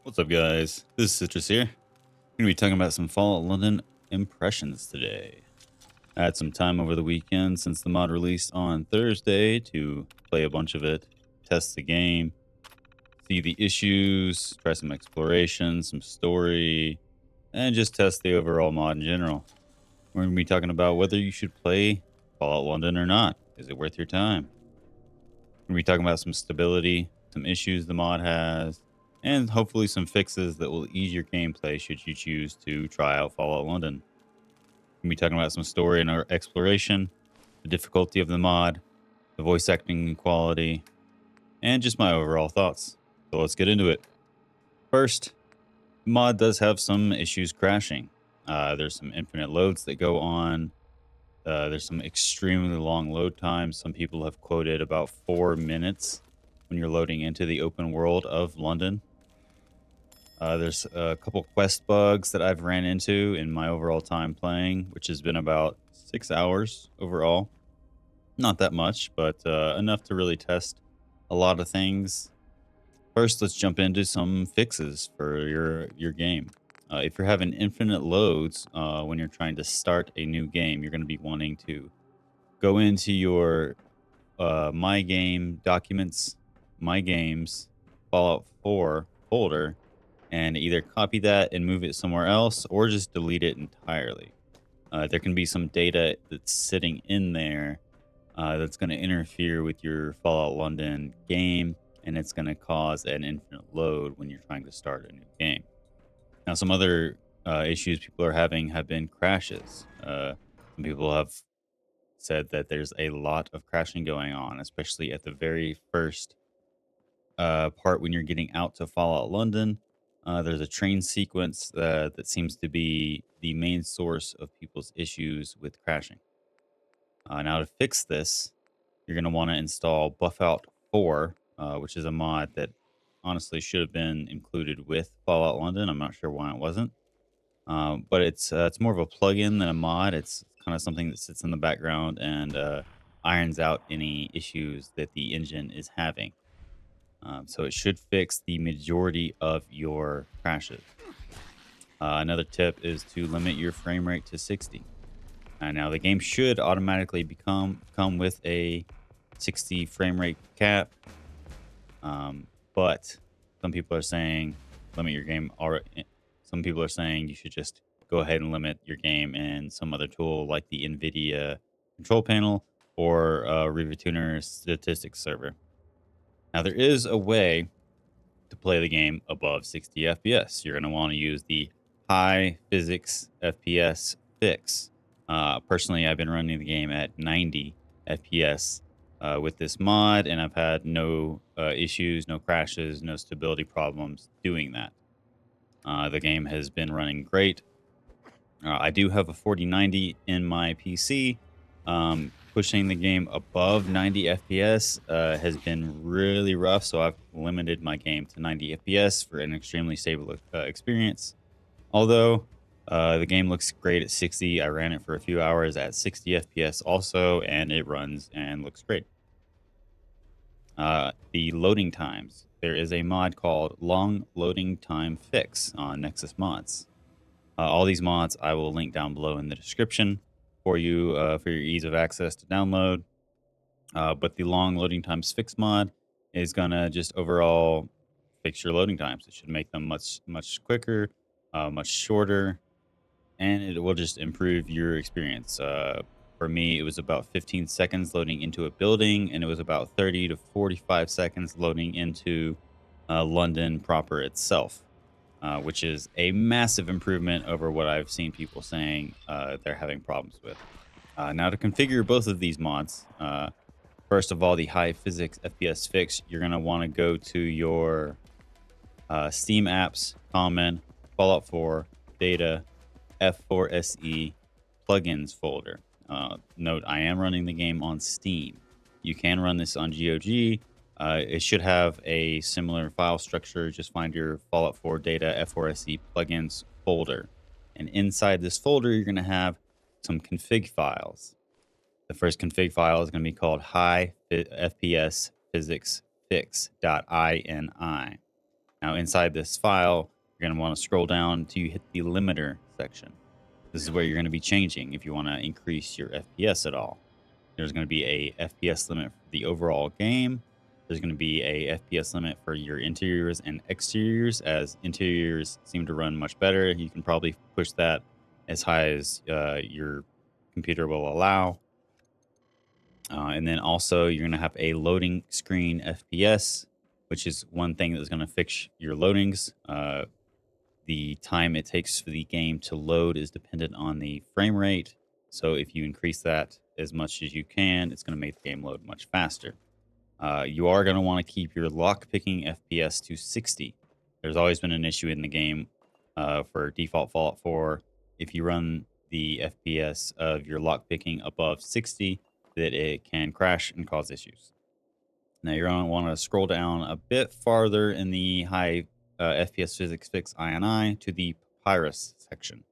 What's up, guys? This is Citrus here. We're going to be talking about some Fallout London impressions today. I had some time over the weekend since the mod released on Thursday to play a bunch of it, test the game, see the issues, try some exploration, some story, and just test the overall mod in general. We're going to be talking about whether you should play Fallout London or not. Is it worth your time? We're going to be talking about some stability, some issues the mod has, and hopefully some fixes that will ease your gameplay should you choose to try out Fallout London. We're going to be talking about some story and our exploration, the difficulty of the mod, the voice acting quality, and just my overall thoughts. So let's get into it. First, the mod does have some issues crashing. There's some infinite loads that go on. There's some extremely long load times. Some people have quoted about 4 minutes when you're loading into the open world of London. There's a couple quest bugs that I've ran into in my overall time playing, which has been about 6 hours overall. Not that much, but enough to really test a lot of things. First, let's jump into some fixes for your game. If you're having infinite loads when you're trying to start a new game, you're going to be wanting to go into your My Game documents, My Games, Fallout 4 folder, and either copy that and move it somewhere else or just delete it entirely. There can be some data that's sitting in there that's going to interfere with your Fallout London game, and it's going to cause an infinite load when you're trying to start a new game. Now, some other issues people are having have been crashes. Some people have said that there's a lot of crashing going on, especially at the very first part when you're getting out to Fallout London. There's a train sequence that seems to be the main source of people's issues with crashing. Now, to fix this, you're going to want to install Buffout 4, which is a mod that honestly should have been included with Fallout London. I'm not sure why it wasn't. But it's more of a plugin than a mod. It's kind of something that sits in the background and irons out any issues that the engine is having. So it should fix the majority of your crashes. Another tip is to limit your frame rate to 60. Now the game should automatically come with a 60 frame rate cap, but some people are saying limit your game already. Some people are saying you should just go ahead and limit your game in some other tool like the NVIDIA control panel or RivaTuner statistics server. Now, there is a way to play the game above 60 FPS. You're going to want to use the high physics FPS fix. Personally, I've been running the game at 90 FPS with this mod, and I've had no issues, no crashes, no stability problems doing that. The game has been running great. I do have a 4090 in my PC. Pushing the game above 90 FPS has been really rough, so I've limited my game to 90 FPS for an extremely stable experience. Although the game looks great at 60, I ran it for a few hours at 60 FPS also, and it runs and looks great. The loading times. There is a mod called Long Loading Time Fix on Nexus Mods. All these mods I will link down below in the description for you for your ease of access to download. But the Long Loading Times Fix mod is going to just overall fix your loading times. It should make them much quicker, much shorter, and it will just improve your experience. For me, it was about 15 seconds loading into a building, and it was about 30 to 45 seconds loading into London proper itself, which is a massive improvement over what I've seen people saying they're having problems with. Now, to configure both of these mods, first of all, the high physics FPS fix, you're going to want to go to your Steam apps, Common, Fallout 4, Data, F4SE, plugins folder. Note, I am running the game on Steam. You can run this on GOG. It should have a similar file structure. Just find your Fallout 4 Data F4SE plugins folder. And inside this folder, you're going to have some config files. The first config file is going to be called high FPS physics fix.ini. Now, inside this file, you're going to want to scroll down until you hit the limiter section. This is where you're going to be changing if you want to increase your FPS at all. There's going to be a FPS limit for the overall game. There's going to be a FPS limit for your interiors and exteriors, as interiors seem to run much better. You can probably push that as high as your computer will allow. And then also, you're going to have a loading screen FPS, which is one thing that's going to fix your loadings. The time it takes for the game to load is dependent on the frame rate. So if you increase that as much as you can, it's going to make the game load much faster. You are going to want to keep your lock picking FPS to 60. There's always been an issue in the game for default Fallout 4. If you run the FPS of your lock picking above 60, that it can crash and cause issues. Now you're going to want to scroll down a bit farther in the high FPS Physics Fix INI to the Papyrus section.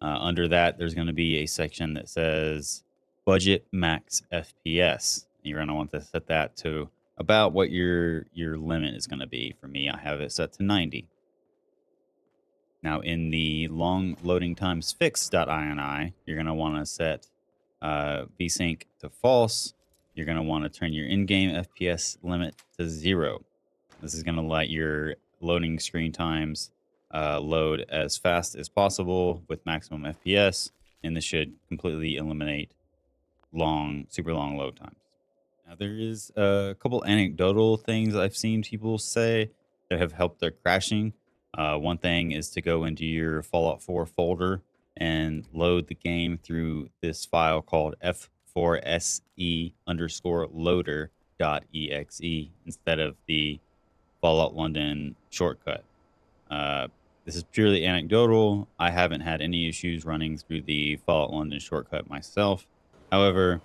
Under that, there's going to be a section that says Budget Max FPS. You're going to want to set that to about what your limit is going to be. For me, I have it set to 90. Now, in the long loading times fix.ini, you're going to want to set vsync to false. You're going to want to turn your in-game FPS limit to 0. This is going to let your loading screen times load as fast as possible with maximum FPS, and this should completely eliminate super long load times. Now, there is a couple anecdotal things I've seen people say that have helped their crashing. One thing is to go into your Fallout 4 folder and load the game through this file called f4se underscore loader.exe instead of the Fallout London shortcut. This is purely anecdotal. I haven't had any issues running through the Fallout London shortcut myself. However,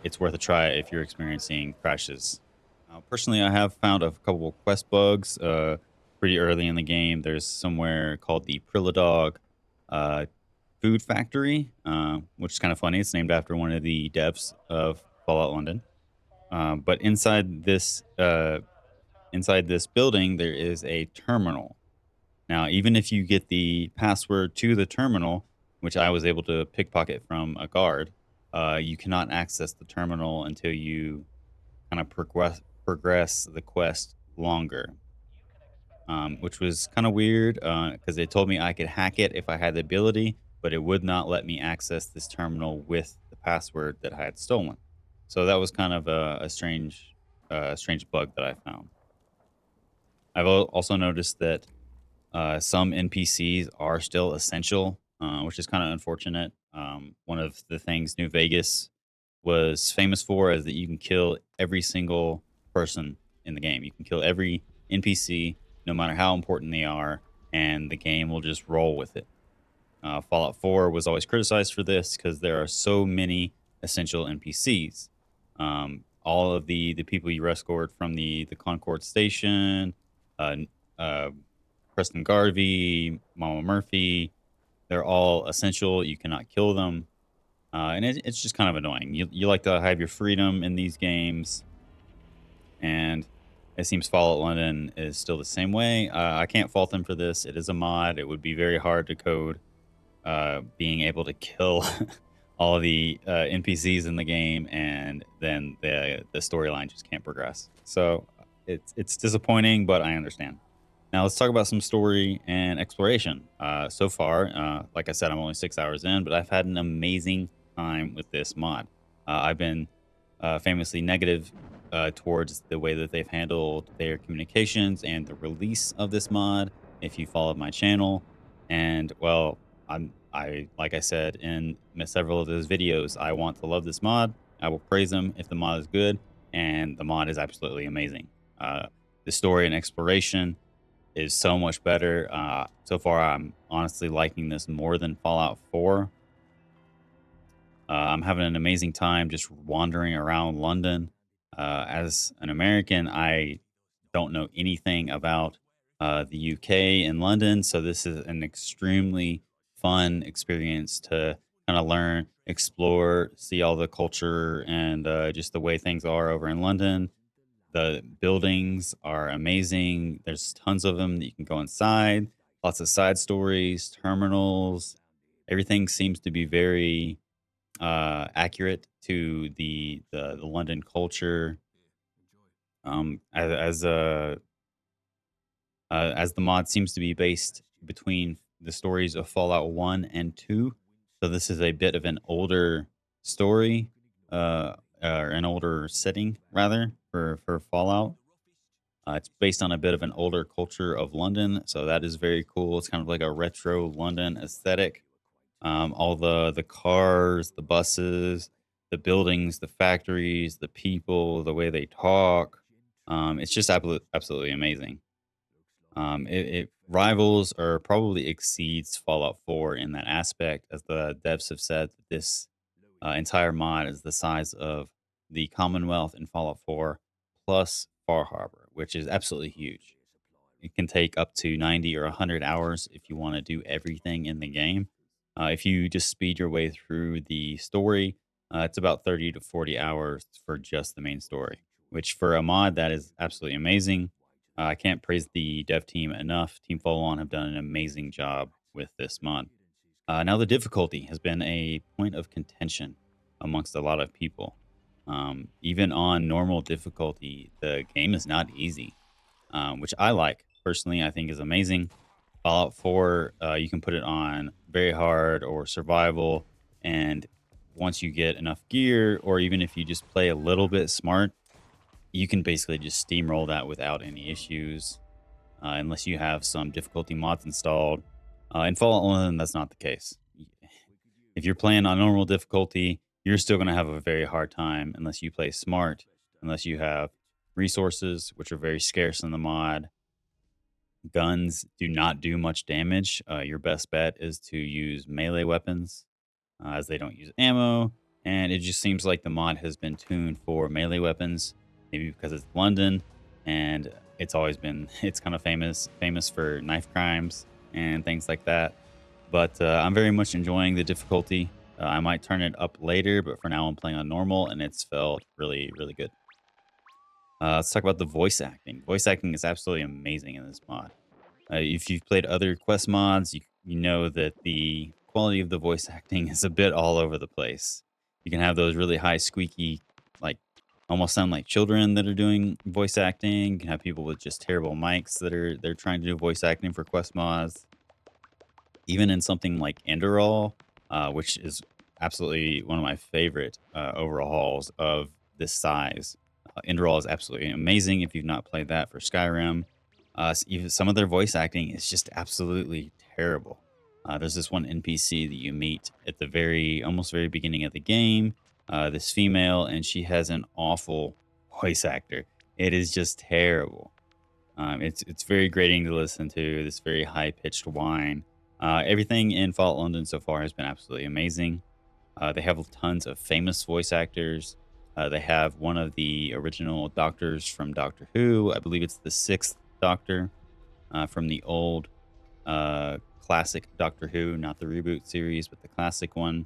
it's worth a try if you're experiencing crashes. Personally, I have found a couple of quest bugs pretty early in the game. There's somewhere called the Prilladog Food Factory, which is kind of funny. It's named after one of the devs of Fallout London. But inside this building, there is a terminal. Now, even if you get the password to the terminal, which I was able to pickpocket from a guard, you cannot access the terminal until you kind of progress the quest longer, which was kind of weird because they told me I could hack it if I had the ability, but it would not let me access this terminal with the password that I had stolen. So that was kind of a strange bug that I found. I've also noticed that some NPCs are still essential, which is kind of unfortunate. One of the things New Vegas was famous for is that you can kill every single person in the game. You can kill every NPC, no matter how important they are, and the game will just roll with it. Fallout 4 was always criticized for this because there are so many essential NPCs. All of the people you rescued from the Concord station, uh, uh, Preston Garvey, Mama Murphy, they're all essential. You cannot kill them. And it's just kind of annoying. You like to have your freedom in these games. And it seems Fallout London is still the same way. I can't fault them for this. It is a mod. It would be very hard to code being able to kill all of the NPCs in the game, and then the storyline just can't progress. So it's disappointing, but I understand. Now let's talk about some story and exploration. So far, like I said, I'm only 6 hours in, but I've had an amazing time with this mod. I've been famously negative towards the way that they've handled their communications and the release of this mod. If you followed my channel, and well, I like I said in several of those videos, I want to love this mod. I will praise them if the mod is good, and the mod is absolutely amazing. The story and exploration is so much better. So far, I'm honestly liking this more than Fallout 4. I'm having an amazing time just wandering around London. As an American, I don't know anything about the UK and London, so this is an extremely fun experience to kind of learn, explore, see all the culture and just the way things are over in London. The buildings are amazing. There's tons of them that you can go inside. Lots of side stories, terminals. Everything seems to be very accurate to the London culture. As the mod seems to be based between the stories of Fallout 1 and 2. So this is a bit of an older story, or an older setting rather for Fallout. It's based on a bit of an older culture of London, so that is very cool. It's kind of like a retro London aesthetic. All the cars, the buses, the buildings, the factories, the people, the way they talk. It's just absolutely amazing. It rivals or probably exceeds Fallout 4 in that aspect, as the devs have said that this entire mod is the size of the Commonwealth in Fallout 4 plus Far Harbor, which is absolutely huge. It can take up to 90 or 100 hours if you want to do everything in the game. If you just speed your way through the story, it's about 30 to 40 hours for just the main story, which for a mod, that is absolutely amazing. I can't praise the dev team enough. Team Fallon have done an amazing job with this mod. Now, the difficulty has been a point of contention amongst a lot of people. Even on normal difficulty, the game is not easy, which I like personally. I think is amazing. Fallout 4, you can put it on very hard or survival, and once you get enough gear, or even if you just play a little bit smart, you can basically just steamroll that without any issues, unless you have some difficulty mods installed. In Fallout 1, that's not the case. If you're playing on normal difficulty, you're still going to have a very hard time unless you play smart, unless you have resources, which are very scarce in the mod. Guns do not do much damage. Your best bet is to use melee weapons, as they don't use ammo. And it just seems like the mod has been tuned for melee weapons, maybe because it's London, and it's always been it's kind of famous for knife crimes and things like that. But I'm very much enjoying the difficulty. I might turn it up later, but for now I'm playing on normal, and it's felt really good. Let's talk about the voice acting. Voice acting is absolutely amazing in this mod. If you've played other quest mods, you know that the quality of the voice acting is a bit all over the place. You can have those really high, squeaky, like almost sound like children that are doing voice acting. You can have people with just terrible mics that are they're trying to do voice acting for quest mods. Even in something like Enderall, which is absolutely one of my favorite overhauls of this size. Enderall is absolutely amazing if you've not played that for Skyrim. Even some of their voice acting is just absolutely terrible. There's this one NPC that you meet at the almost very beginning of the game. This female, and she has an awful voice actor. It is just terrible. It's very grating to listen to. This very high pitched whine. Everything in Fallout London so far has been absolutely amazing. They have tons of famous voice actors. They have one of the original doctors from Doctor Who. I believe it's the sixth Doctor from the old classic Doctor Who, not the reboot series, but the classic one.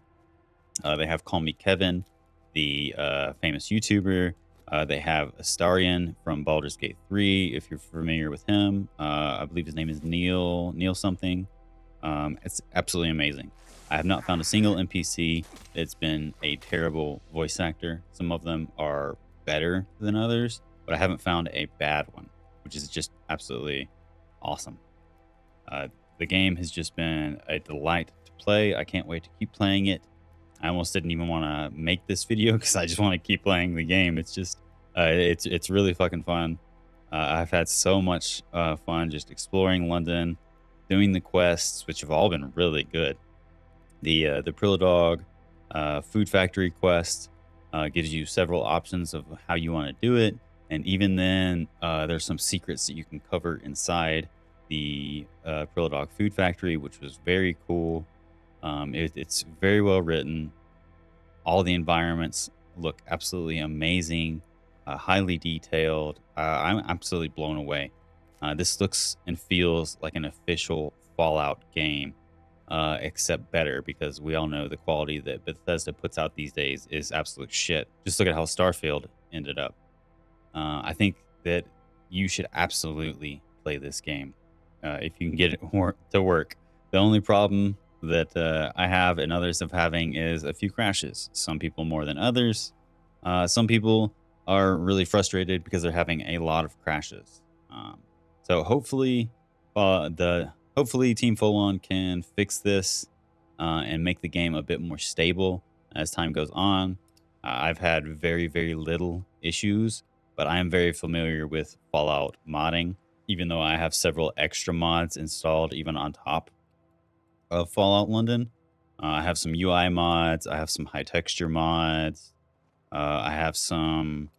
They have Call Me Kevin, the famous YouTuber. They have Astarion from Baldur's Gate 3, if you're familiar with him. I believe his name is Neil something. It's absolutely amazing. I have not found a single NPC that's been a terrible voice actor. Some of them are better than others, but I haven't found a bad one, which is just absolutely awesome. The game has just been a delight to play. I can't wait to keep playing it. I almost didn't even want to make this video because I just want to keep playing the game. It's just, it's really fucking fun. I've had so much fun just exploring London, doing the quests, which have all been really good. The Prilodog food factory quest gives you several options of how you want to do it, and even then, there's some secrets that you can cover inside the Prilodog food factory, which was very cool. It's very well written. All the environments look absolutely amazing, highly detailed. I'm absolutely blown away. This looks and feels like an official Fallout game, except better, because we all know the quality that Bethesda puts out these days is absolute shit. Just look at how Starfield ended up. I think that you should absolutely play this game if you can get it to work. The only problem that I have and others have having is a few crashes. Some people more than others. Some people are really frustrated because they're having a lot of crashes. Um, so hopefully Team Folon can fix this and make the game a bit more stable as time goes on. I've had very little issues, but I am very familiar with Fallout modding, even though I have several extra mods installed even on top of Fallout London. I have some UI mods, I have some high texture mods, I have some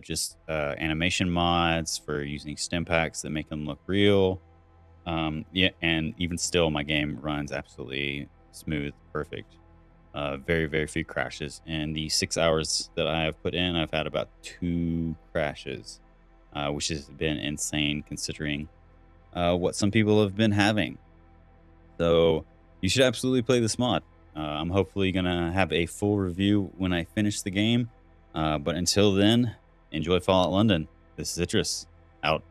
just animation mods for using stim packs that make them look real. Yeah, and even still, my game runs absolutely smooth, perfect. Very few crashes. In the 6 hours that I have put in, I've had about 2 crashes, which has been insane considering what some people have been having. So you should absolutely play this mod. I'm hopefully gonna have a full review when I finish the game. But until then, enjoy Fallout London. This is Citrus out.